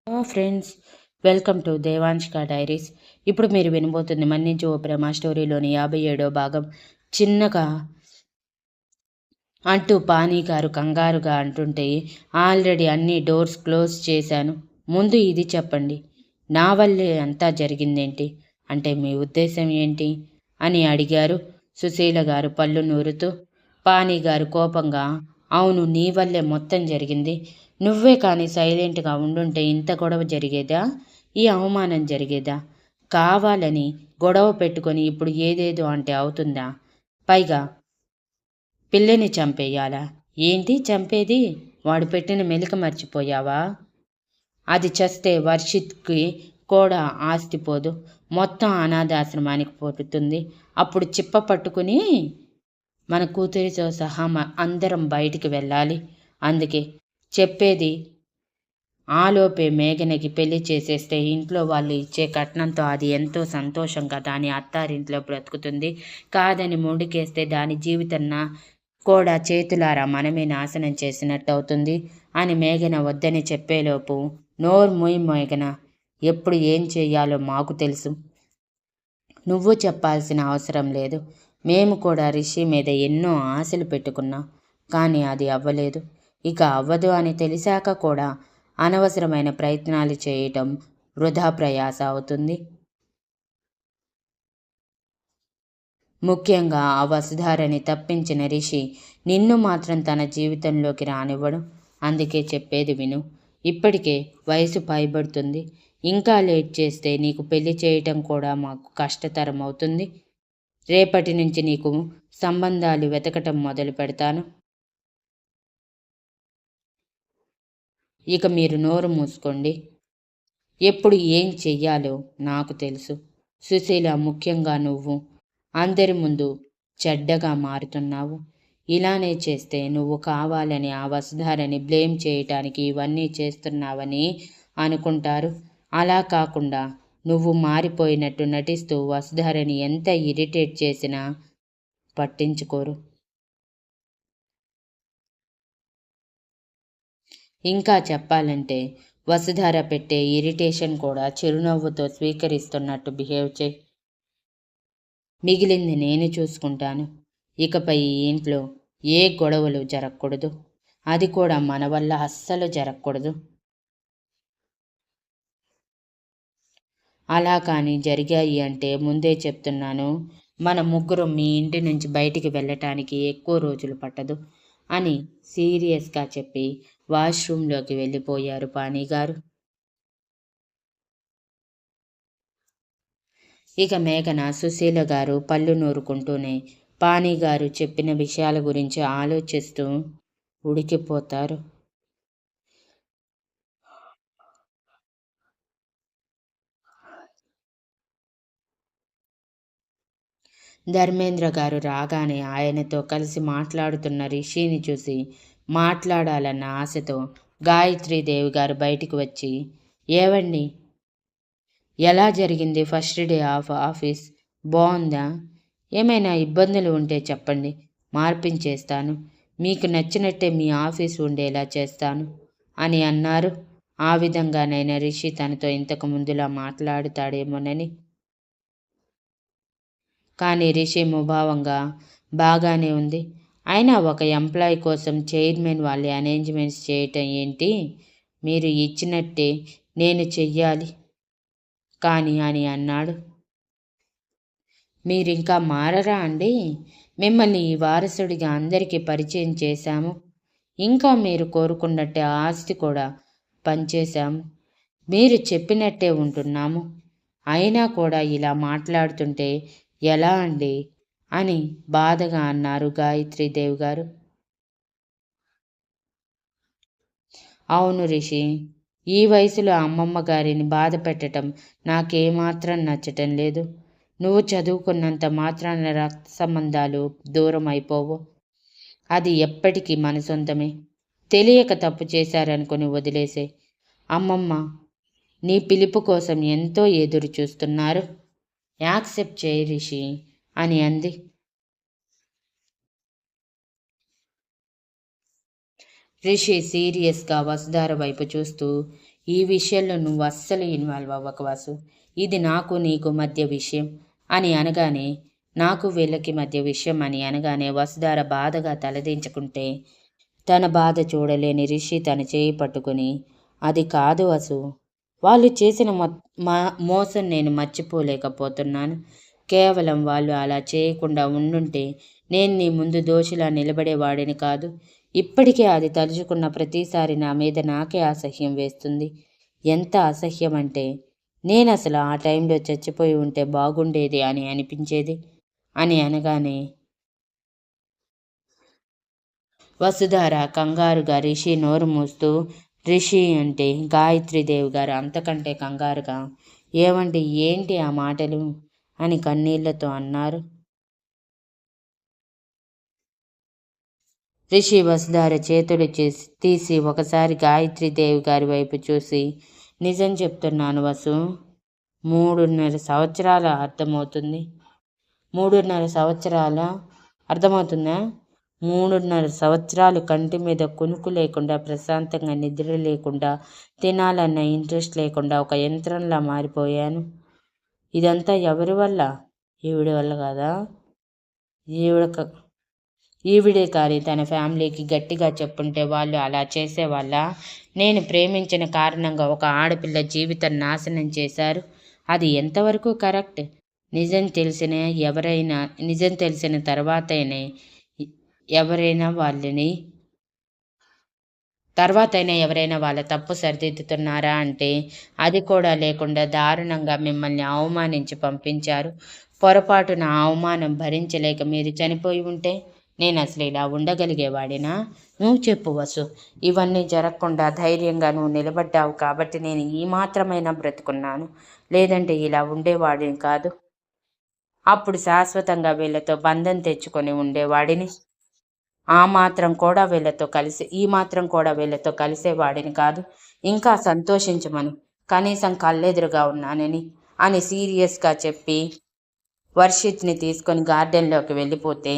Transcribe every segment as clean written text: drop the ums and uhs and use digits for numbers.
Friends, welcome to Devanshika diaries. ఇప్పుడు మీరు వినబోతుంది మన్నించి ఓ ప్రేమ స్టోరీలోని 57వ భాగం. చిన్నగా అంటూ పానీ గారు కంగారుగా అంటుంటే, ఆల్రెడీ అన్ని డోర్స్ క్లోజ్ చేశాను. ముందు ఇది చెప్పండి, నా వల్లే అంతా జరిగిందేంటి? అంటే మీ ఉద్దేశం ఏంటి అని అడిగారు సుశీల గారు పళ్ళు నూరుతూ. పానీ గారు కోపంగా, అవును, నీ వల్లే మొత్తం జరిగింది. నువ్వే కానీ సైలెంట్గా ఉండుంటే ఇంత గొడవ జరిగేదా? ఈ అవమానం జరిగేదా? కావాలని గొడవ పెట్టుకొని ఇప్పుడు ఏదేదో అంటే అవుతుందా? పైగా పిల్లని చంపేయాలా? ఏంటి చంపేది? వాడు పెట్టిన మెలిక మర్చిపోయావా? అది చస్తే వర్షిత్కి కూడా ఆస్తి పోదు, మొత్తం అనాథాశ్రమానికి పోతుంది. అప్పుడు చిప్ప పట్టుకుని మన కూతురితో సహా అందరం బయటికి వెళ్ళాలి. అందుకే చెప్పేది, ఆలోపే మేఘనకి పెళ్లి చేసేస్తే ఇంట్లో వాళ్ళు ఇచ్చే కట్నంతో అది ఎంతో సంతోషంగా దాని అత్తారింట్లో బ్రతుకుతుంది. కాదని మొండికేస్తే దాని జీవితాన్న కూడా చేతులారా మనమే నాశనం చేసినట్టు అవుతుంది అని మేఘన వద్దని చెప్పేలోపు, నోరు మూయి మేఘన, ఎప్పుడు ఏం చెయ్యాలో మాకు తెలుసు, నువ్వు చెప్పాల్సిన అవసరం లేదు. మేము కూడా రిషి మీద ఎన్నో ఆశలు పెట్టుకున్నాం, కానీ అది అవ్వలేదు. ఇక అవ్వదు అని తెలిసాక కూడా అనవసరమైన ప్రయత్నాలు చేయటం వృధా ప్రయాస అవుతుంది. ముఖ్యంగా ఆ వసుధారని తప్పించిన రిషి నిన్ను మాత్రం తన జీవితంలోకి రానివ్వడు. అందుకే చెప్పేది విను. ఇప్పటికే వయసు పైబడుతుంది. ఇంకా లేట్ చేస్తే నీకు పెళ్లి చేయటం కూడా మాకు కష్టతరం అవుతుంది. రేపటి నుంచి నీకు సంబంధాలు వెతకటం మొదలు పెడతాను. ఇక మీరు నోరు మూసుకోండి. ఎప్పుడు ఏం చెయ్యాలో నాకు తెలుసు. సుశీల, ముఖ్యంగా నువ్వు అందరి ముందు చెడ్డగా మారుతున్నావు. ఇలానే చేస్తే నువ్వు కావాలని ఆ వసుధారని బ్లేమ్ చేయటానికి ఇవన్నీ చేస్తున్నావని అనుకుంటారు. అలా కాకుండా నువ్వు మారిపోయినట్టు నటిస్తూ వసుధారని ఎంత ఇరిటేట్ చేసినా పట్టించుకోరు. ఇంకా చెప్పాలంటే వసుధార పెట్టే ఇరిటేషన్ కూడా చిరునవ్వుతో స్వీకరిస్తున్నట్టు బిహేవ్ చేయి. మిగిలింది నేను చూసుకుంటాను. ఇకపై ఈ ఇంట్లో ఏ గొడవలు జరగకూడదు. అది కూడా మన వల్ల అస్సలు జరగకూడదు. అలా కానీ జరిగాయి అంటే ముందే చెప్తున్నాను, మన ముగ్గురు మీ ఇంటి నుంచి బయటికి వెళ్ళటానికి ఎక్కువ రోజులు పట్టదు అని సీరియస్గా చెప్పి వాష్రూమ్లోకి వెళ్ళిపోయారు పానీగారు. ఇక మేఘన సుశీల గారు పళ్ళు నూరుకుంటూనే పానీగారు చెప్పిన విషయాల గురించి ఆలోచిస్తూ ఉడికిపోతారు. ధర్మేంద్ర గారు రాగానే ఆయనతో కలిసి మాట్లాడుతున్న రిషిని చూసి మాట్లాడాలన్న ఆశతో గాయత్రీదేవి గారు బయటికి వచ్చి, ఏవండి, ఎలా జరిగింది ఫస్ట్ డే ఆఫ్ ఆఫీస్? బాగుందా? ఏమైనా ఇబ్బందులు ఉంటే చెప్పండి, మార్పించేస్తాను. మీకు నచ్చినట్టే మీ ఆఫీస్ ఉండేలా చేస్తాను అని అన్నారు. ఆ విధంగానైనా రిషి తనతో ఇంతకు ముందులా మాట్లాడుతాడేమోనని. కానీ రిషి ముభావంగా బాగానే ఉంది. అయినా ఒక ఎంప్లాయీ కోసం చైర్మన్ వాళ్ళే అరేంజ్మెంట్స్ చేయటం ఏంటి? మీరు ఇచ్చినట్టే నేను చెయ్యాలి కానీ అని అన్నాడు. మీరింకా మారరా అండి? మిమ్మల్ని ఈ వారసుడిగా అందరికీ పరిచయం చేశాము. ఇంకా మీరు కోరుకున్నట్టే ఆస్తి కూడా పనిచేశాము. మీరు చెప్పినట్టే ఉంటున్నాము. అయినా కూడా ఇలా మాట్లాడుతుంటే ఎలా అండి అని బాధగా అన్నారు గాయత్రీదేవి గారు. అవును రిషి, ఈ వయసులో అమ్మమ్మ గారిని బాధ పెట్టడం నాకేమాత్రం నచ్చటం లేదు. నువ్వు చదువుకున్నంత మాత్రాన రక్త సంబంధాలు దూరం అయిపోవు. అది ఎప్పటికీ మన సొంతమే. తెలియక తప్పు చేశారనుకుని వదిలేసే. అమ్మమ్మ నీ పిలుపు కోసం ఎంతో ఎదురు చూస్తున్నారు. యాక్సెప్ట్ చేయి రిషి అని అంది. రిషి సీరియస్గా వసుధార వైపు చూస్తూ, ఈ విషయంలో నువ్వు అస్సలు ఇన్వాల్వ్ అవ్వకు వాసు. ఇది నాకు నీకు మధ్య విషయం అని అనగానే, నాకు వీళ్ళకి మధ్య విషయం అని అనగానే వసుధార బాధగా తలదించుకుంటే, తన బాధ చూడలేని రిషి తన చేయి పట్టుకుని, అది కాదు వసు, వాళ్ళు చేసిన మోసం నేను మర్చిపోలేకపోతున్నాను. కేవలం వాళ్ళు అలా చేయకుండా ఉండుంటే నేను నీ ముందు దోషిలా నిలబడేవాడిని కాదు. ఇప్పటికే అది తలుచుకున్న ప్రతిసారి నా మీద నాకే అసహ్యం వేస్తుంది. ఎంత అసహ్యం అంటే, నేను అసలు ఆ టైంలో చచ్చిపోయి ఉంటే బాగుండేది అని అనిపించేది అని అనగానే వసుధార కంగారుగా రిషి నోరు మూస్తూ, రిషి అంటే గాయత్రీదేవి గారు అంతకంటే కంగారుగా, ఏమండి ఏంటి ఆ మాటలు అని కన్నీళ్లతో అన్నారు. రిషి వసుధార చేతులు తీసి ఒకసారి గాయత్రీదేవి గారి వైపు చూసి, నిజం చెప్తున్నాను వసు, 3.5 సంవత్సరాల అర్థమవుతుంది. 3.5 సంవత్సరాల అర్థమవుతుందా? 3.5 సంవత్సరాలు కంటి మీద కునుకు లేకుండా, ప్రశాంతంగా నిద్ర లేకుండా, తినాలన్న ఇంట్రెస్ట్ లేకుండా ఒక యంత్రంలా మారిపోయాను. ఇదంతా ఎవరి వల్ల? ఈవిడ వల్ల కదా. ఈవిడే కానీ తన ఫ్యామిలీకి గట్టిగా చెప్పుంటే వాళ్ళు అలా చేసేవాళ్ళ? నేను ప్రేమించిన కారణంగా ఒక ఆడపిల్ల జీవితం నాశనం చేశారు. అది ఎంతవరకు కరెక్ట్? నిజం తెలిసిన తర్వాతైనా ఎవరైనా వాళ్ళ తప్పు సరిదిద్దుతున్నారా అంటే అది కూడా లేకుండా దారుణంగా మిమ్మల్ని అవమానించి పంపించారు. పొరపాటున ఆ అవమానం భరించలేక మీరు చనిపోయి ఉంటే నేను అసలు ఇలా ఉండగలిగేవాడినా? నువ్వు చెప్పు వసు. ఇవన్నీ జరగకుండా ధైర్యంగా నువ్వు నిలబడ్డావు కాబట్టి నేను ఈ మాత్రమైనా బ్రతుకున్నాను. లేదంటే ఇలా ఉండేవాడిని కాదు. అప్పుడు శాశ్వతంగా వీళ్ళతో బంధం తెచ్చుకొని ఉండేవాడిని. ఈ మాత్రం కూడా వీళ్ళతో కలిసేవాడిని కాదు. ఇంకా సంతోషించమను, కనీసం కళ్ళెదురుగా ఉన్నానని అని సీరియస్గా చెప్పి వర్షిత్ని తీసుకొని గార్డెన్లోకి వెళ్ళిపోతే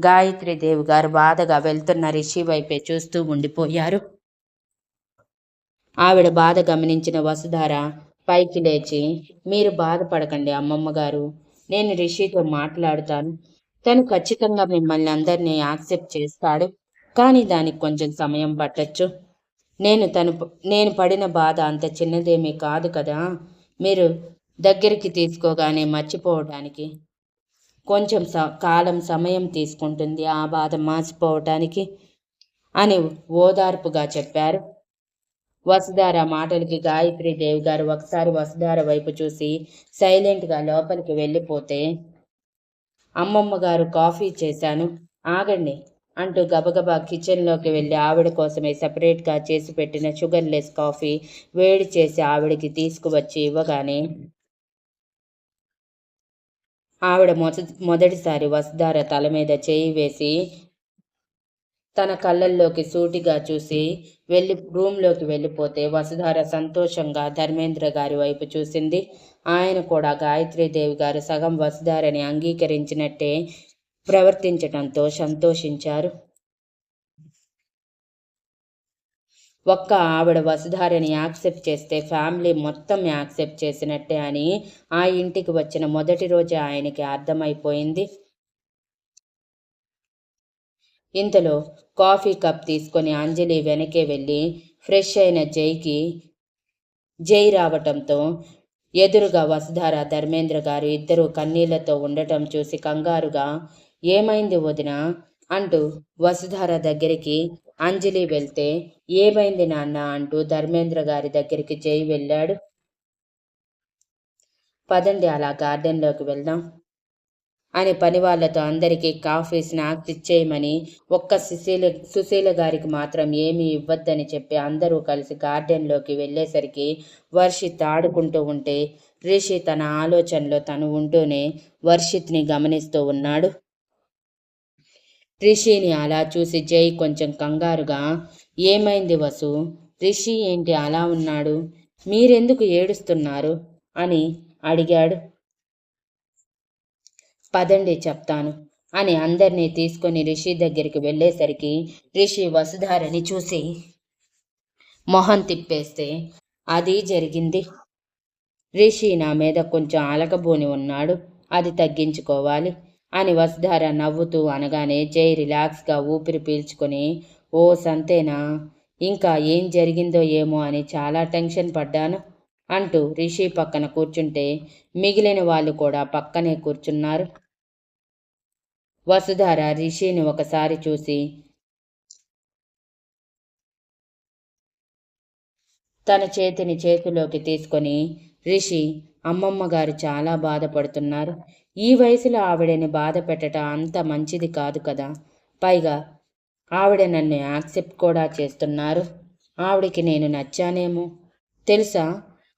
గాయత్రీదేవి గారు బాధగా వెళ్తున్న రిషి వైపే చూస్తూ ఉండిపోయారు. ఆవిడ బాధ గమనించిన వసుధార పైకి లేచి, మీరు బాధపడకండి అమ్మమ్మ గారు, నేను రిషితో మాట్లాడుతాను. తను ఖచ్చితంగా మిమ్మల్ని అందరినీ యాక్సెప్ట్ చేస్తాడు. కానీ దానికి కొంచెం సమయం పట్టచ్చు. నేను పడిన బాధ అంత చిన్నదేమీ కాదు కదా. మీరు దగ్గరికి తీసుకోగానే మర్చిపోవడానికి కొంచెం సమయం తీసుకుంటుంది ఆ బాధ మార్చిపోవటానికి అని ఓదార్పుగా చెప్పారు. వసుధార మాటలకి గాయత్రీదేవి గారు ఒకసారి వసుధార వైపు చూసి సైలెంట్గా లోపలికి వెళ్ళిపోతే, అమ్మమ్మ గారు కాఫీ చేశాను, ఆగండి అంటూ గబగబా కిచెన్లోకి వెళ్ళి ఆవిడ కోసమే సపరేట్గా చేసి పెట్టిన షుగర్లెస్ కాఫీ వేడి చేసి ఆవిడకి తీసుకువచ్చి ఇవ్వగానే ఆవిడ మొదటిసారి వసుధార తల మీద చేయి వేసి తన కళ్ళల్లోకి సూటిగా చూసి రూమ్లోకి వెళ్ళిపోతే వసుధార సంతోషంగా ధర్మేంద్ర గారి వైపు చూసింది. ఆయన కూడా గాయత్రీదేవి గారు సగం వసుధారని అంగీకరించినట్టే ప్రవర్తించటంతో సంతోషించారు. ఒక్క ఆవిడ వసుధారని యాక్సెప్ట్ చేస్తే ఫ్యామిలీ మొత్తం యాక్సెప్ట్ చేసినట్టే అని ఆ ఇంటికి వచ్చిన మొదటి రోజే ఆయనకి అర్థమైపోయింది. ఇంతలో కాఫీ కప్ తీసుకొని అంజలి వెనకే వెళ్ళి ఫ్రెష్ అయిన జై రావటంతో ఎదురుగా వసుధార ధర్మేంద్ర గారు ఇద్దరు కన్నీళ్లతో ఉండటం చూసి కంగారుగా, ఏమైంది వదిన అంటూ వసుధార దగ్గరికి అంజలి వెళ్తే, ఏమైంది నాన్న అంటూ ధర్మేంద్ర గారి దగ్గరికి జై వెళ్ళాడు. పదండి అలా గార్డెన్లోకి వెళ్దాం అని పని వాళ్లతో అందరికీ కాఫీ స్నాక్స్ ఇచ్చేయమని, ఒక్క సుశీల గారికి మాత్రం ఏమీ ఇవ్వద్దని చెప్పి అందరూ కలిసి గార్డెన్లోకి వెళ్ళేసరికి వర్షిత్ ఆడుకుంటూ ఉంటే రిషి తన ఆలోచనలో తను ఉంటూనే వర్షిత్ని గమనిస్తూ ఉన్నాడు. రిషిని అలా చూసి జై కొంచెం కంగారుగా, ఏమైంది వసు, రిషి ఏంటి అలా ఉన్నాడు, మీరెందుకు ఏడుస్తున్నారు అని అడిగాడు. పదండి చెప్తాను అని అందరినీ తీసుకొని రిషి దగ్గరికి వెళ్ళేసరికి రిషి వసుధారని చూసి మొహం తిప్పేస్తే అది జరిగింది. రిషి నా మీద కొంచెం అలకబోని ఉన్నాడు, అది తగ్గించుకోవాలి అని వసుధార నవ్వుతూ అనగానే జై రిలాక్స్గా ఊపిరి పీల్చుకొని, ఓ సంతేనా, ఇంకా ఏం జరిగిందో ఏమో అని చాలా టెన్షన్ పడ్డాను అంటూ రిషి పక్కన కూర్చుంటే మిగిలిన వాళ్ళు కూడా పక్కనే కూర్చున్నారు. వసుధార రిషిని ఒకసారి చూసి తన చేతిని చేతిలోకి తీసుకొని, రిషి, అమ్మమ్మ గారు చాలా బాధపడుతున్నారు. ఈ వయసులో ఆవిడని బాధ పెట్టడం అంత మంచిది కాదు కదా. పైగా ఆవిడ నన్ను యాక్సెప్ట్ కూడా చేస్తున్నారు. ఆవిడికి నేను నచ్చానేమో. తెలుసా,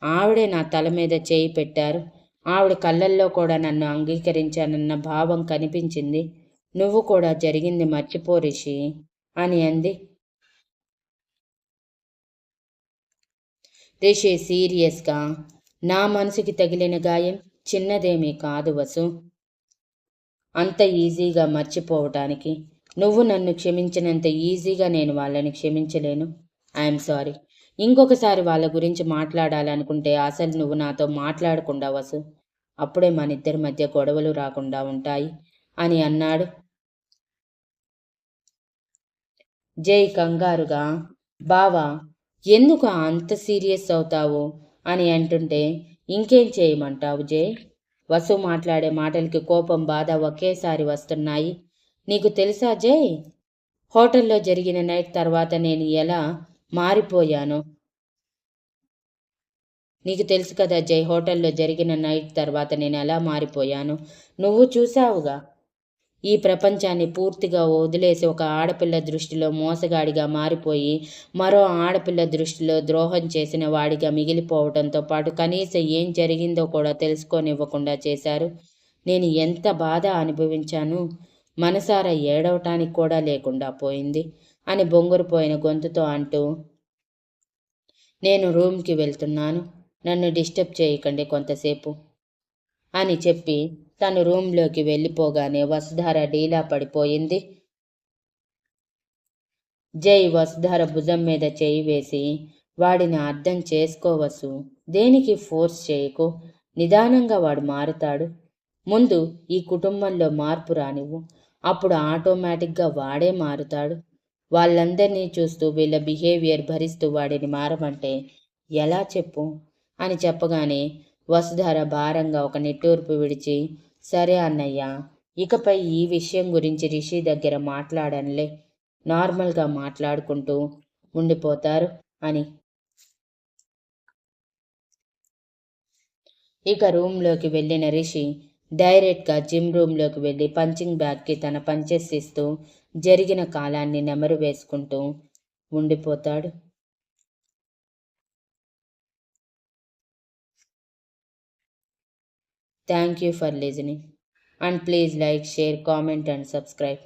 ఆవిడే నా తల మీద చేయి పెట్టారు. ఆవిడ కళ్ళల్లో కూడా నన్ను అంగీకరించానన్న భావం కనిపించింది. నువ్వు కూడా జరిగింది మర్చిపో రిషి అని అంది. రిషి సీరియస్గా, నా మనసుకి తగిలిన గాయం చిన్నదేమీ కాదు వసు, అంత ఈజీగా మర్చిపోవటానికి. నువ్వు నన్ను క్షమించినంత ఈజీగా నేను వాళ్ళని క్షమించలేను. I'm sorry. ఇంకొకసారి వాళ్ళ గురించి మాట్లాడాలనుకుంటే అసలు నువ్వు నాతో మాట్లాడకుండా వసు, అప్పుడే మన ఇద్దరి మధ్య గొడవలు రాకుండా ఉంటాయి అని అన్నాడు. జై కంగారుగా, బావా, ఎందుకు అంత సీరియస్ అవుతావు అని అంటుంటే, ఇంకేం చేయమంటావు జై? వసు మాట్లాడే మాటలకి కోపం, బాధ ఒకేసారి వస్తున్నాయి. నీకు తెలుసా జై, హోటల్లో జరిగిన నైట్ తర్వాత నేను ఎలా మారిపోయానో? నీకు తెలుసు కదా జై, హోటల్లో జరిగిన నైట్ తర్వాత నేను ఎలా మారిపోయాను? నువ్వు చూసావుగా. ఈ ప్రపంచాన్ని పూర్తిగా వదిలేసి ఒక ఆడపిల్ల దృష్టిలో మోసగాడిగా మారిపోయి మరో ఆడపిల్ల దృష్టిలో ద్రోహం చేసిన వాడిగా మిగిలిపోవడంతో పాటు కనీసం ఏం జరిగిందో కూడా తెలుసుకోనివ్వకుండా చేశారు. నేను ఎంత బాధ అనుభవించాను, మనసారా ఏడవటానికి కూడా లేకుండా పోయింది అని బొంగురుపోయిన గొంతుతో అంటూ, నేను రూమ్కి వెళ్తున్నాను, నన్ను డిస్టర్బ్ చేయకండి కొంతసేపు అని చెప్పి తను రూంలోకి వెళ్ళిపోగానే వసుధార డీలా పడిపోయింది. జై వసుధార భుజం మీద చేయి వేసి, వాడిని అర్థం చేసుకోవసు, దేనికి ఫోర్స్ చేయకు, నిదానంగా వాడు మారుతాడు. ముందు ఈ కుటుంబంలో మార్పు రానివ్వు, అప్పుడు ఆటోమేటిక్గా వాడే మారుతాడు. వాళ్ళందరినీ చూస్తూ వీళ్ళ బిహేవియర్ భరిస్తూ వాడిని మారమంటే ఎలా చెప్పు అని చెప్పగానే వసుధార భారంగా ఒక నిట్టూర్పు విడిచి, సరే అన్నయ్య, ఇకపై ఈ విషయం గురించి రిషి దగ్గర మాట్లాడనులే, నార్మల్గా మాట్లాడుకుంటూ ఉండిపోతారు అని. ఇక రూమ్లోకి వెళ్ళిన రిషి డైరెక్ట్గా జిమ్ రూమ్లోకి వెళ్ళి పంచింగ్ బ్యాగ్కి తన పంచెస్ ఇస్తూ జరిగిన కాలాన్ని నెమరు వేసుకుంటూ ఉండిపోతాడు. Thank you for listening, and please like, share, comment and subscribe.